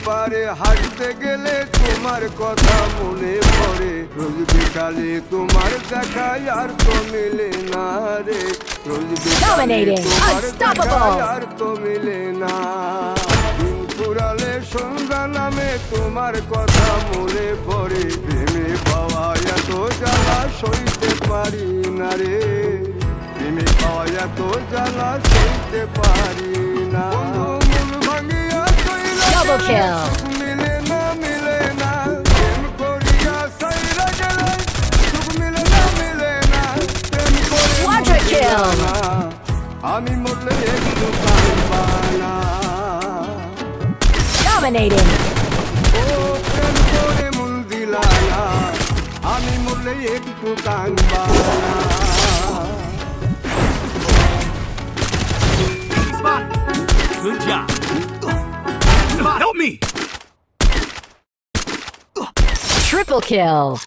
পারে হাঁটতে গেলে তোমার কথা মনে পড়ে রোজ বিকালে তোমার দেখায় আর তো মিলে না রে রোজ বিকালে তোমার দেখায় আর তো মিলে না দিন ফুরালে সন্ধ্যা নামে তোমার কথা মনে পড়ে প্রেমে পাওয়া এত জ্বালা সইতে পারি না রে প্রেমে পাওয়া এত জ্বালা সইতে পারি না মন ভাঙিয়া Double kill. মিলে না প্রেম করিয়া সাইরা গেলে সুখ মিলে না প্রেম Quadra kill. না আমি মরলে একটু কাঁদবা না Dominating. ও প্রেম করে মন দিলা না আমি মরলে একটু কাঁদবা না Spot. Good job. Spot, help me. Triple kill.